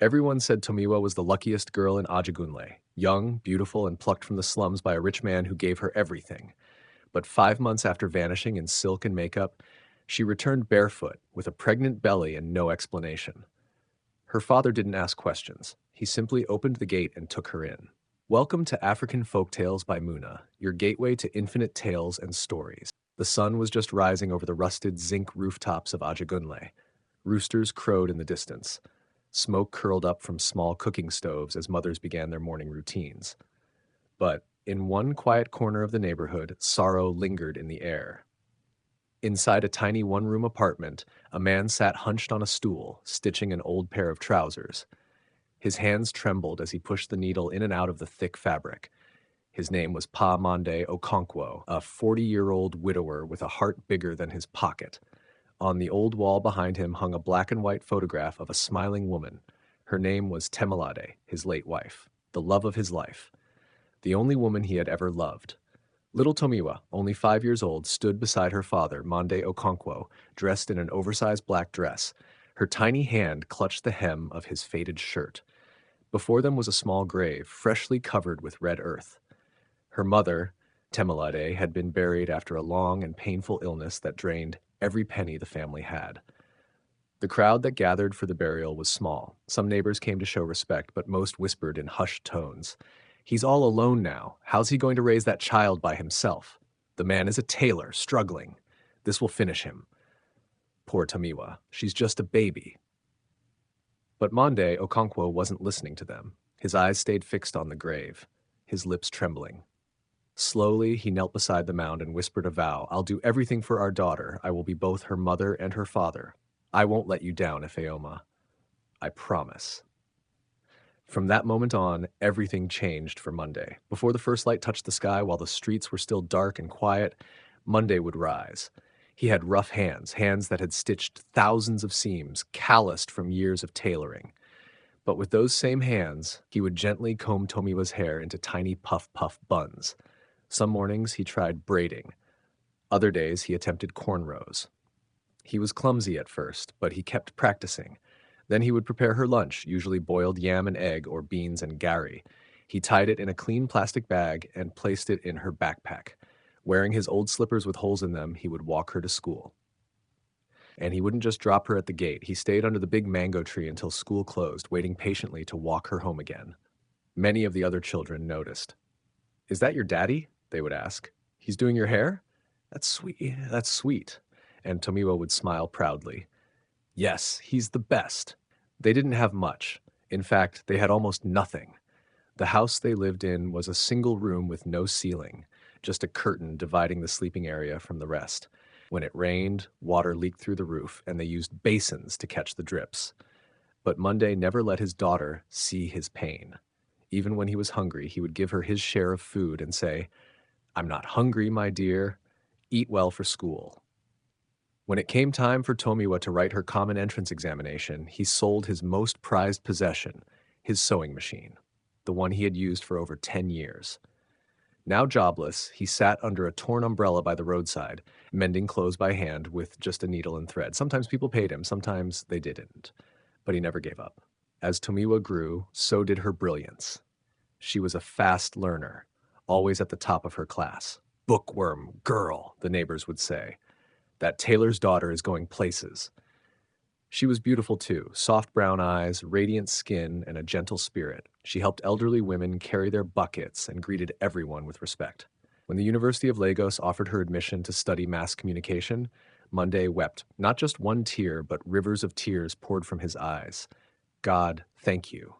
Everyone said Tomiwa was the luckiest girl in Ajagunle, young, beautiful, and plucked from the slums by a rich man who gave her everything. But 5 months after vanishing in silk and makeup, she returned barefoot, with a pregnant belly and no explanation. Her father didn't ask questions. He simply opened the gate and took her in. Welcome to African Folktales by Muna, your gateway to infinite tales and stories. The sun was just rising over the rusted zinc rooftops of Ajagunle. Roosters crowed in the distance. Smoke curled up from small cooking stoves as mothers began their morning routines. But in one quiet corner of the neighborhood, sorrow lingered in the air. Inside a tiny one-room apartment, a man sat hunched on a stool, stitching an old pair of trousers. His hands trembled as he pushed the needle in and out of the thick fabric. His name was Pa Monde Okonkwo, a 40-year-old widower with a heart bigger than his pocket. On the old wall behind him hung a black and white photograph of a smiling woman. Her name was Temilade, his late wife, the love of his life, the only woman he had ever loved. Little Tomiwa, only 5 years old, stood beside her father, Monde Okonkwo, dressed in an oversized black dress. Her tiny hand clutched the hem of his faded shirt. Before them was a small grave, freshly covered with red earth. Her mother, Temilade, had been buried after a long and painful illness that drained every penny the family had. The crowd that gathered for the burial was small. Some neighbors came to show respect, but most whispered in hushed tones. "He's all alone now. How's he going to raise that child by himself? The man is a tailor, struggling. This will finish him. Poor Tomiwa. She's just a baby." But Monde Okonkwo wasn't listening to them. His eyes stayed fixed on the grave, his lips trembling. Slowly, he knelt beside the mound and whispered a vow. "I'll do everything for our daughter. I will be both her mother and her father. I won't let you down, Ifeoma. I promise." From that moment on, everything changed for Monday. Before the first light touched the sky, while the streets were still dark and quiet, Monday would rise. He had rough hands, hands that had stitched thousands of seams, calloused from years of tailoring. But with those same hands, he would gently comb Tomiwa's hair into tiny puff-puff buns. Some mornings he tried braiding. Other days he attempted cornrows. He was clumsy at first, but he kept practicing. Then he would prepare her lunch, usually boiled yam and egg or beans and gari. He tied it in a clean plastic bag and placed it in her backpack. Wearing his old slippers with holes in them, he would walk her to school. And he wouldn't just drop her at the gate. He stayed under the big mango tree until school closed, waiting patiently to walk her home again. Many of the other children noticed. "Is that your daddy?" they would ask. "He's doing your hair? That's sweet. That's sweet." And Tomiwa would smile proudly. "Yes, he's the best." They didn't have much. In fact, they had almost nothing. The house they lived in was a single room with no ceiling, just a curtain dividing the sleeping area from the rest. When it rained, water leaked through the roof, and they used basins to catch the drips. But Monday never let his daughter see his pain. Even when he was hungry, he would give her his share of food and say, "I'm not hungry, my dear. Eat well for school." When it came time for Tomiwa to write her common entrance examination, he sold his most prized possession, his sewing machine, the one he had used for over 10 years. Now jobless, he sat under a torn umbrella by the roadside, mending clothes by hand with just a needle and thread. Sometimes people paid him, sometimes they didn't. But he never gave up. As Tomiwa grew, so did her brilliance. She was a fast learner, always at the top of her class. "Bookworm girl," the neighbors would say. "That tailor's daughter is going places." She was beautiful too, soft brown eyes, radiant skin, and a gentle spirit. She helped elderly women carry their buckets and greeted everyone with respect. When the University of Lagos offered her admission to study mass communication, Monday wept. Not just one tear, but rivers of tears poured from his eyes. "God, thank you.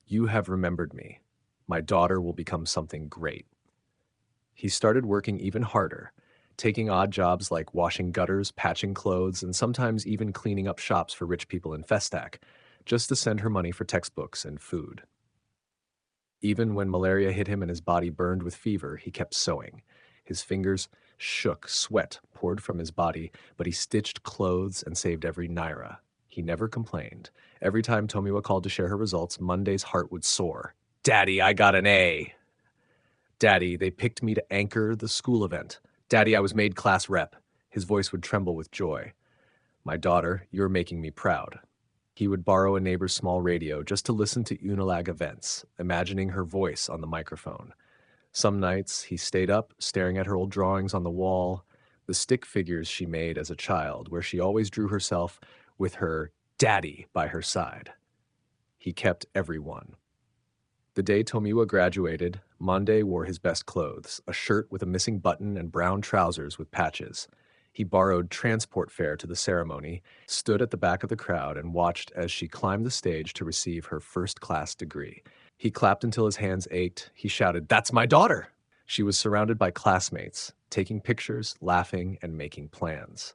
You have remembered me. My daughter will become something great." He started working even harder, taking odd jobs like washing gutters, patching clothes, and sometimes even cleaning up shops for rich people in Festac, just to send her money for textbooks and food. Even when malaria hit him and his body burned with fever, he kept sewing. His fingers shook, sweat poured from his body, but he stitched clothes and saved every naira. He never complained. Every time Tomiwa called to share her results, Monday's heart would soar. "Daddy, I got an A. Daddy, they picked me to anchor the school event. Daddy, I was made class rep." His voice would tremble with joy. "My daughter, you're making me proud." He would borrow a neighbor's small radio just to listen to Unilag events, imagining her voice on the microphone. Some nights, he stayed up, staring at her old drawings on the wall, the stick figures she made as a child, where she always drew herself with her daddy by her side. He kept every one. The day Tomiwa graduated, Monday wore his best clothes, a shirt with a missing button and brown trousers with patches. He borrowed transport fare to the ceremony, stood at the back of the crowd, and watched as she climbed the stage to receive her first-class degree. He clapped until his hands ached. He shouted, "That's my daughter!" She was surrounded by classmates, taking pictures, laughing, and making plans.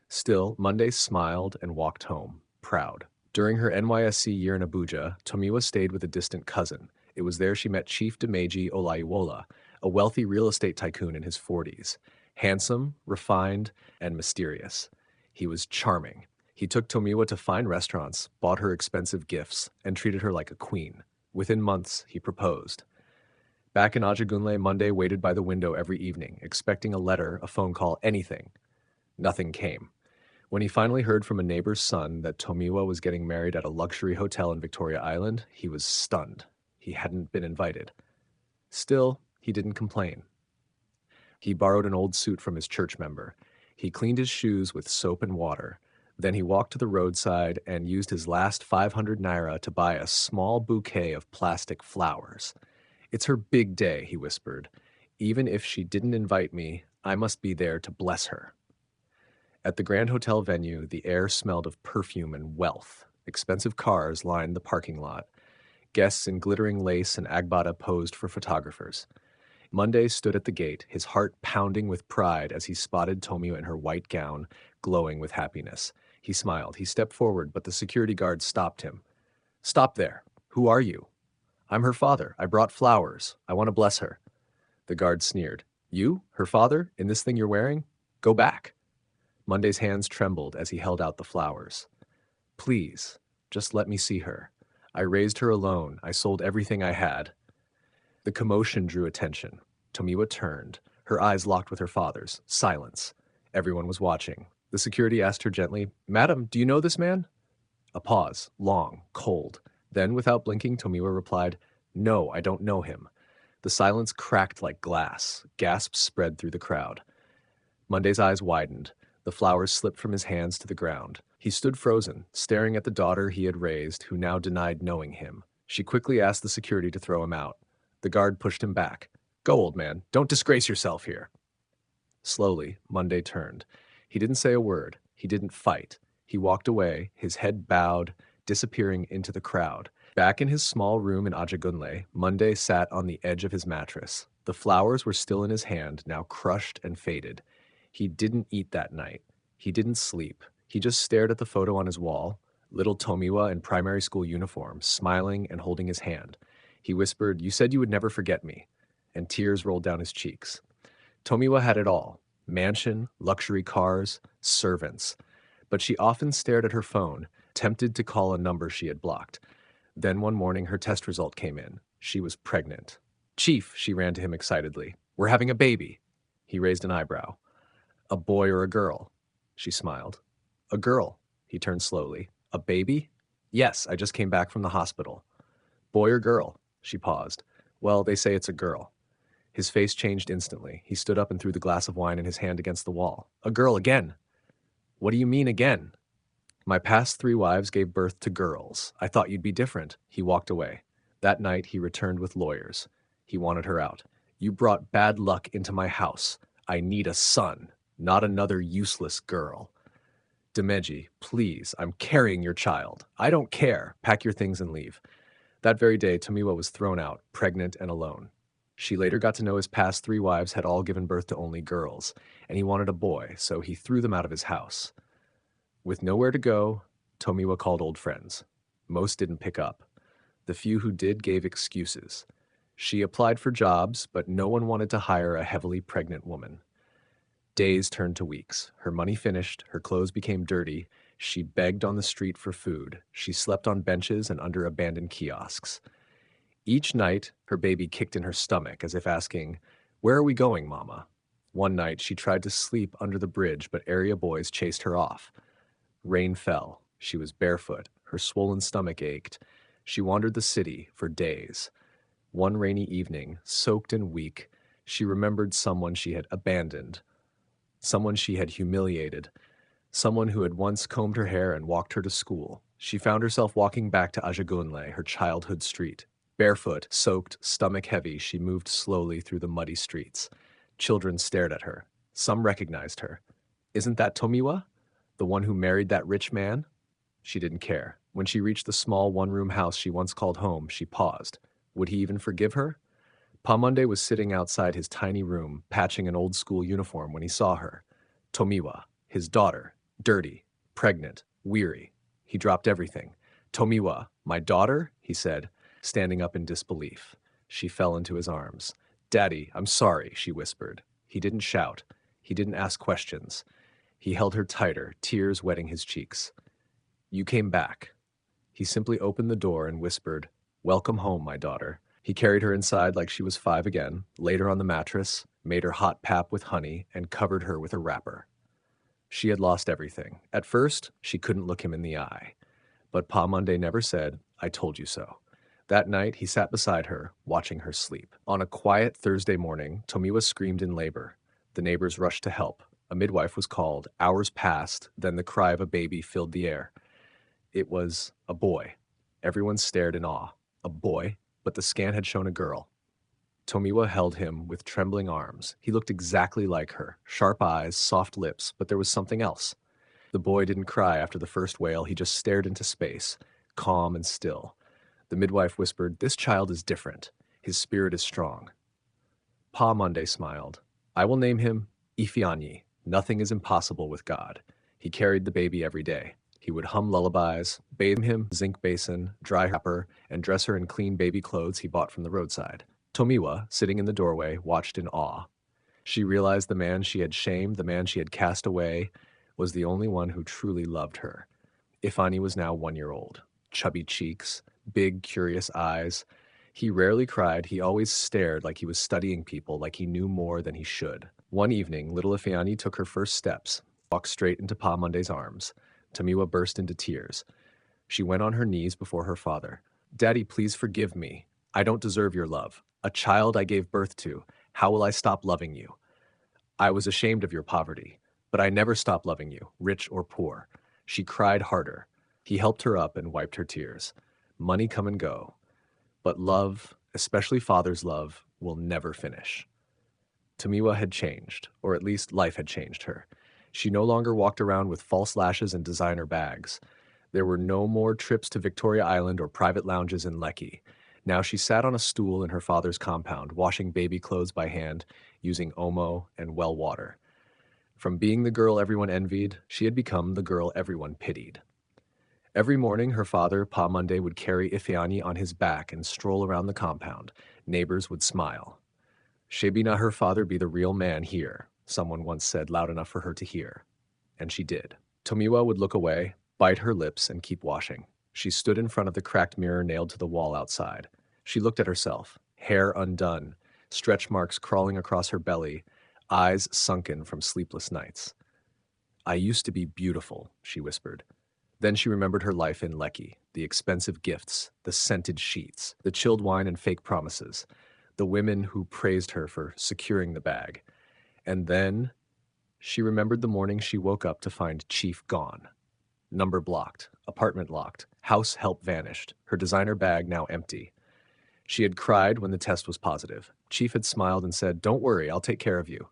Still, Monday smiled and walked home, proud. During her NYSC year in Abuja, Tomiwa stayed with a distant cousin. It was there she met Chief Dimeji Olaiwola, a wealthy real estate tycoon in his 40s. Handsome, refined, and mysterious. He was charming. He took Tomiwa to fine restaurants, bought her expensive gifts, and treated her like a queen. Within months, he proposed. Back in Ajagunle, Monday waited by the window every evening, expecting a letter, a phone call, anything. Nothing came. When he finally heard from a neighbor's son that Tomiwa was getting married at a luxury hotel in Victoria Island, he was stunned. He hadn't been invited. Still, he didn't complain. He borrowed an old suit from his church member. He cleaned his shoes with soap and water. Then he walked to the roadside and used his last 500 naira to buy a small bouquet of plastic flowers. "It's her big day," he whispered. "Even if she didn't invite me, I must be there to bless her." At the Grand Hotel venue, the air smelled of perfume and wealth. Expensive cars lined the parking lot. Guests in glittering lace and agbada posed for photographers. Monday stood at the gate, his heart pounding with pride as he spotted Tomiwa in her white gown, glowing with happiness. He smiled. He stepped forward, but the security guard stopped him. "Stop there. Who are you?" "I'm her father. I brought flowers. I want to bless her." The guard sneered. "You? Her father? In this thing you're wearing? Go back." Monday's hands trembled as he held out the flowers. "Please, just let me see her. I raised her alone. I sold everything I had." The commotion drew attention. Tomiwa turned. Her eyes locked with her father's. Silence. Everyone was watching. The security asked her gently, "Madam, do you know this man?" A pause, long, cold. Then, without blinking, Tomiwa replied, "No, I don't know him." The silence cracked like glass. Gasps spread through the crowd. Monday's eyes widened. The flowers slipped from his hands to the ground. He stood frozen, staring at the daughter he had raised, who now denied knowing him. She quickly asked the security to throw him out. The guard pushed him back. "Go, old man. Don't disgrace yourself here." Slowly, Monday turned. He didn't say a word. He didn't fight. He walked away, his head bowed, disappearing into the crowd. Back in his small room in Ajagunle, Monday sat on the edge of his mattress. The flowers were still in his hand, now crushed and faded. He didn't eat that night. He didn't sleep. He just stared at the photo on his wall, little Tomiwa in primary school uniform, smiling and holding his hand. He whispered, "You said you would never forget me," and tears rolled down his cheeks. Tomiwa had it all: mansion, luxury cars, servants. But she often stared at her phone, tempted to call a number she had blocked. Then one morning her test result came in. She was pregnant. "Chief," she ran to him excitedly, "we're having a baby." He raised an eyebrow. "A boy or a girl?" She smiled. "A girl." He turned slowly. "A baby?" "Yes, I just came back from the hospital." "Boy or girl?" She paused. "Well, they say it's a girl." His face changed instantly. He stood up and threw the glass of wine in his hand against the wall. "A girl again." "What do you mean again?" "My past 3 wives gave birth to girls. I thought you'd be different." He walked away. That night he returned with lawyers. He wanted her out. "You brought bad luck into my house. I need a son, not another useless girl." "Dimeji, please, I'm carrying your child." "I don't care. Pack your things and leave." That very day, Tomiwa was thrown out, pregnant and alone. She later got to know his past 3 wives had all given birth to only girls, and he wanted a boy, so he threw them out of his house. With nowhere to go, Tomiwa called old friends. Most didn't pick up. The few who did gave excuses. She applied for jobs, but no one wanted to hire a heavily pregnant woman. Days turned to weeks. Her money finished, her clothes became dirty. She begged on the street for food. She slept on benches and under abandoned kiosks. Each night, her baby kicked in her stomach as if asking, "Where are we going, Mama?" One night, she tried to sleep under the bridge, but area boys chased her off. Rain fell. She was barefoot. Her swollen stomach ached. She wandered the city for days. One rainy evening, soaked and weak, she remembered someone she had abandoned, someone she had humiliated, someone who had once combed her hair and walked her to school. She found herself walking back to Ajagunle, her childhood street. Barefoot, soaked, stomach heavy, she moved slowly through the muddy streets. Children stared at her. Some recognized her. Isn't that Tomiwa? The one who married that rich man? She didn't care. When she reached the small one-room house she once called home, she paused. Would he even forgive her? Pamunde was sitting outside his tiny room, patching an old-school uniform when he saw her. Tomiwa, his daughter, dirty, pregnant, weary. He dropped everything. Tomiwa, my daughter? He said, standing up in disbelief. She fell into his arms. Daddy, I'm sorry, she whispered. He didn't shout. He didn't ask questions. He held her tighter, tears wetting his cheeks. You came back. He simply opened the door and whispered, Welcome home, my daughter. He carried her inside like she was 5 again, laid her on the mattress, made her hot pap with honey, and covered her with a wrapper. She had lost everything. At first, she couldn't look him in the eye. But Pa Monday never said, I told you so. That night, he sat beside her, watching her sleep. On a quiet Thursday morning, Tomiwa screamed in labor. The neighbors rushed to help. A midwife was called. Hours passed, then the cry of a baby filled the air. It was a boy. Everyone stared in awe. A boy? But the scan had shown a girl. Tomiwa held him with trembling arms. He looked exactly like her. Sharp eyes, soft lips, but there was something else. The boy didn't cry after the first wail. He just stared into space, calm and still. The midwife whispered, This child is different. His spirit is strong. Pa Monday smiled. I will name him Ifeanyi. Nothing is impossible with God. He carried the baby every day. He would hum lullabies, bathe him, zinc basin, dry wrapper, and dress her in clean baby clothes he bought from the roadside. Tomiwa, sitting in the doorway, watched in awe. She realized the man she had shamed, the man she had cast away, was the only one who truly loved her. Ifeanyi was now 1 year old. Chubby cheeks, big, curious eyes. He rarely cried. He always stared like he was studying people, like he knew more than he should. One evening, little Ifeanyi took her first steps, walked straight into Pa Monday's arms. Tomiwa burst into tears. She went on her knees before her father. Daddy, please forgive me. I don't deserve your love. A child I gave birth to. How will I stop loving you? I was ashamed of your poverty, but I never stopped loving you, rich or poor. She cried harder. He helped her up and wiped her tears. Money come and go, but love, especially father's love, will never finish. Tomiwa had changed, or at least life had changed her. She no longer walked around with false lashes and designer bags. There were no more trips to Victoria Island or private lounges in Lekki. Now she sat on a stool in her father's compound, washing baby clothes by hand, using Omo and well water. From being the girl everyone envied, she had become the girl everyone pitied. Every morning, her father, Pa Monday, would carry Ifeanyi on his back and stroll around the compound. Neighbors would smile. Shebina, her father, be the real man here, someone once said loud enough for her to hear. And she did. Tomiwa would look away, bite her lips, and keep washing. She stood in front of the cracked mirror nailed to the wall outside. She looked at herself, hair undone, stretch marks crawling across her belly, eyes sunken from sleepless nights. I used to be beautiful, she whispered. Then she remembered her life in Lekki, the expensive gifts, the scented sheets, the chilled wine and fake promises, the women who praised her for securing the bag. And then she remembered the morning she woke up to find Chief gone. Number blocked, apartment locked, house help vanished, her designer bag now empty. She had cried when the test was positive. Chief had smiled and said, Don't worry, I'll take care of you.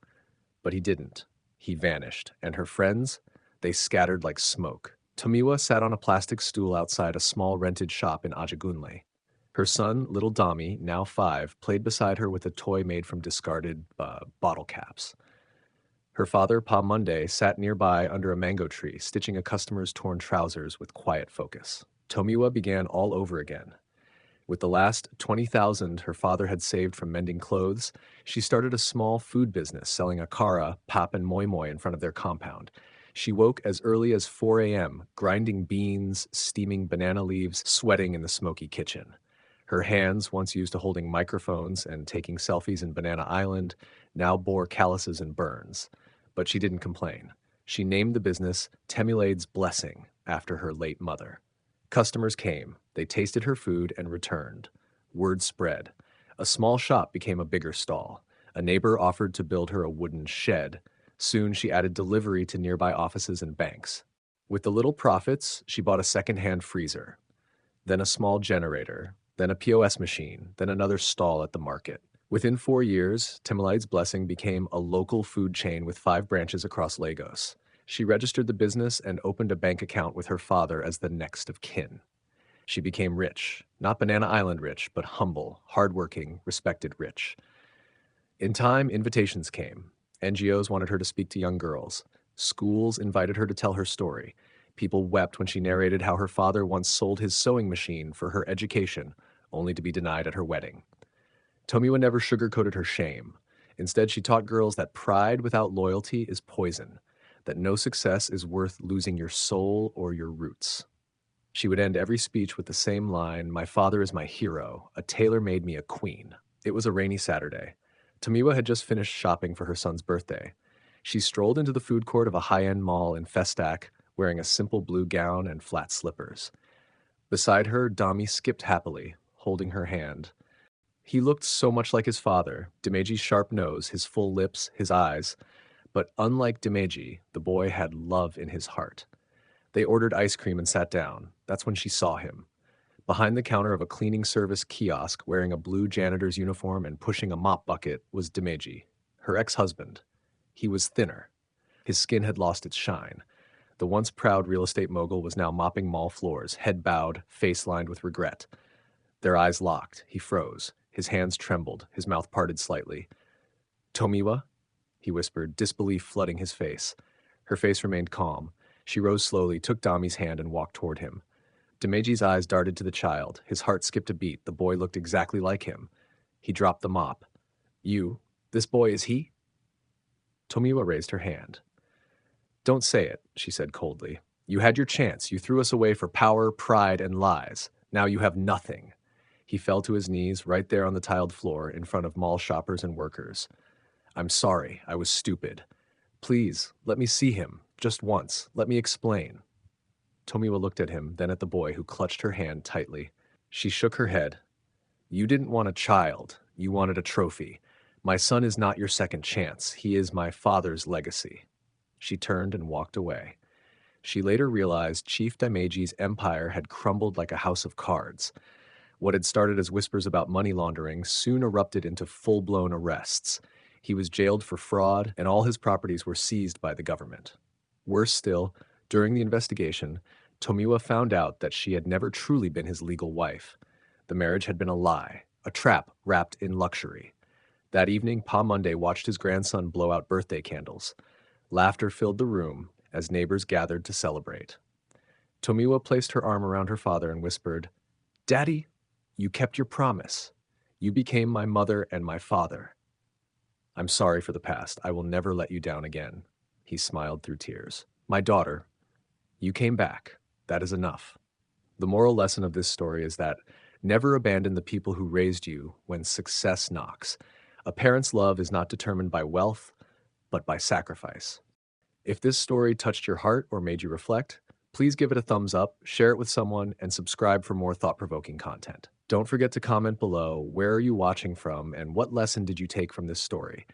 But he didn't. He vanished, and her friends, they scattered like smoke. Tomiwa sat on a plastic stool outside a small rented shop in Ajagunle. Her son, little Dami, now 5, played beside her with a toy made from discarded bottle caps. Her father, Pa Monday, sat nearby under a mango tree, stitching a customer's torn trousers with quiet focus. Tomiwa began all over again. With the last 20,000 her father had saved from mending clothes, she started a small food business selling akara, pap, and moi moi in front of their compound. She woke as early as 4 a.m., grinding beans, steaming banana leaves, sweating in the smoky kitchen. Her hands, once used to holding microphones and taking selfies in Banana Island, now bore calluses and burns. But she didn't complain. She named the business Temilade's Blessing, after her late mother. Customers came, they tasted her food and returned. Word spread. A small shop became a bigger stall. A neighbor offered to build her a wooden shed. Soon she added delivery to nearby offices and banks. With the little profits, she bought a second-hand freezer, then a small generator, then a POS machine, then another stall at the market. Within 4 years, Timalide's Blessing became a local food chain with 5 branches across Lagos. She registered the business and opened a bank account with her father as the next of kin. She became rich, not Banana Island rich, but humble, hardworking, respected rich. In time, invitations came. NGOs wanted her to speak to young girls. Schools invited her to tell her story. People wept when she narrated how her father once sold his sewing machine for her education, only to be denied at her wedding. Tomiwa never sugarcoated her shame. Instead, she taught girls that pride without loyalty is poison, that no success is worth losing your soul or your roots. She would end every speech with the same line, "My father is my hero. A tailor made me a queen." It was a rainy Saturday. Tomiwa had just finished shopping for her son's birthday. She strolled into the food court of a high-end mall in Festac, wearing a simple blue gown and flat slippers. Beside her, Dami skipped happily, holding her hand. He looked so much like his father, Dimeji's sharp nose, his full lips, his eyes. But unlike Dimeji, the boy had love in his heart. They ordered ice cream and sat down. That's when she saw him. Behind the counter of a cleaning service kiosk, wearing a blue janitor's uniform and pushing a mop bucket, was Dimeji, her ex-husband. He was thinner. His skin had lost its shine. The once proud real estate mogul was now mopping mall floors, head bowed, face lined with regret. Their eyes locked. He froze. His hands trembled, his mouth parted slightly. "Tomiwa?" he whispered, disbelief flooding his face. Her face remained calm. She rose slowly, took Dami's hand, and walked toward him. Dimeji's eyes darted to the child. His heart skipped a beat. The boy looked exactly like him. He dropped the mop. "You? This boy is he?" Tomiwa raised her hand. "Don't say it," she said coldly. "You had your chance. You threw us away for power, pride, and lies. Now you have nothing." He fell to his knees right there on the tiled floor in front of mall shoppers and workers. "I'm sorry. I was stupid. Please, let me see him. Just once. Let me explain." Tomiwa looked at him, then at the boy, who clutched her hand tightly. She shook her head. "You didn't want a child. You wanted a trophy. My son is not your second chance. He is my father's legacy." She turned and walked away. She later realized Chief Dimeji's empire had crumbled like a house of cards. What had started as whispers about money laundering soon erupted into full-blown arrests. He was jailed for fraud, and all his properties were seized by the government. Worse still, during the investigation, Tomiwa found out that she had never truly been his legal wife. The marriage had been a lie, a trap wrapped in luxury. That evening, Pa Monday watched his grandson blow out birthday candles. Laughter filled the room as neighbors gathered to celebrate. Tomiwa placed her arm around her father and whispered, "Daddy, you kept your promise. You became my mother and my father. I'm sorry for the past. I will never let you down again." He smiled through tears. "My daughter, you came back. That is enough." The moral lesson of this story is that never abandon the people who raised you when success knocks. A parent's love is not determined by wealth, but by sacrifice. If this story touched your heart or made you reflect, please give it a thumbs up, share it with someone, and subscribe for more thought-provoking content. Don't forget to comment below, where are you watching from and what lesson did you take from this story?